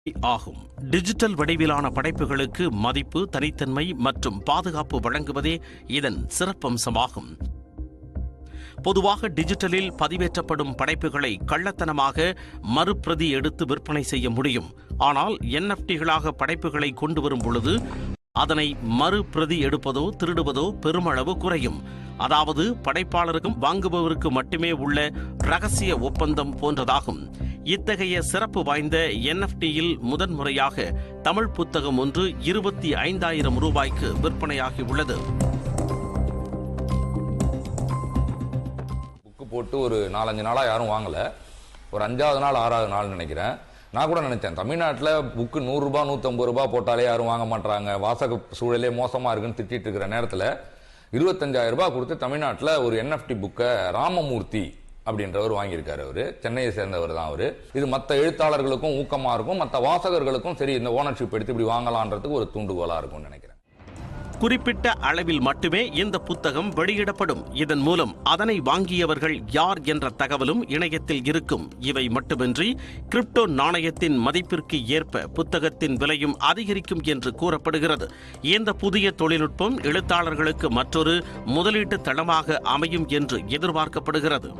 ஆகும். டிஜிட்டல் வடிவிலான படைப்புகளுக்கு மதிப்பு, தனித்தன்மை மற்றும் பாதுகாப்பு வழங்குவதே இதன் சிறப்பம்சமாகும். பொதுவாக டிஜிட்டலில் பதிவேற்றப்படும் படைப்புகளை கள்ளத்தனமாக மறுபிரதி எடுத்து விற்பனை செய்ய முடியும். ஆனால் என்எஃப்டிகளாக படைப்புகளை கொண்டு வரும் பொழுது அதனை மறுபிரதி எடுப்பதோ திருடுவதோ பெருமளவு குறையும். அதாவது படைப்பாளருக்கும் வாங்குபவருக்கு மட்டுமே உள்ள ரகசிய ஒப்பந்தம் போன்றதாகும். இத்தகைய சிறப்பு வாய்ந்த என்எஃப்டியில் முதன்முறையாக தமிழ் புத்தகம் ஒன்று 25,000 ரூபாய்க்கு விற்பனையாகியுள்ளது. புக்கு போட்டு ஒரு 4-5 நாளா யாரும் வாங்கல. ஒரு 5வது நாள் 6வது நாள் நினைக்கிறேன். நான் கூட நினைச்சேன், தமிழ்நாட்டில் புக்கு 100 ரூபாய் 150 ரூபாய் போட்டாலே யாரும் வாங்க மாட்டாங்க, வாசக சூழலே மோசமா இருக்குன்னு திட்டிட்டு இருக்கிற நேரத்தில் 25,000 ரூபாய் கொடுத்து தமிழ்நாட்டில் ஒரு என்எஃப்டி புக்கை ராமமூர்த்தி அப்படின்றவர் வாங்கியிருக்காரு. அவரு சென்னையை சேர்ந்தவர் தான். அவரு இது மற்ற எழுத்தாளர்களுக்கும் ஊக்கமா இருக்கும், மற்ற வாசகர்களுக்கும் சரி இந்த ஓனர்ஷிப் எடுத்து இப்படி வாங்கலான்றதுக்கு ஒரு தூண்டுகோலா இருக்கும்னு நினைக்கிறேன். குறிப்பிட்ட அளவில் மட்டுமே இந்த புத்தகம் வெளியிடப்படும். இதன் மூலம் அதனை வாங்கியவர்கள் யார் என்ற தகவலும் இணையத்தில் இருக்கும். இவை மட்டுமின்றி கிரிப்டோ நாணயத்தின் மதிப்பிற்கு ஏற்ப புத்தகத்தின் விலையும் அதிகரிக்கும் என்று கூறப்படுகிறது. இந்த புதிய தொழில்நுட்பம் எழுத்தாளர்களுக்கு மற்றொரு முதலீட்டு தளமாக அமையும் என்று எதிர்பார்க்கப்படுகிறது.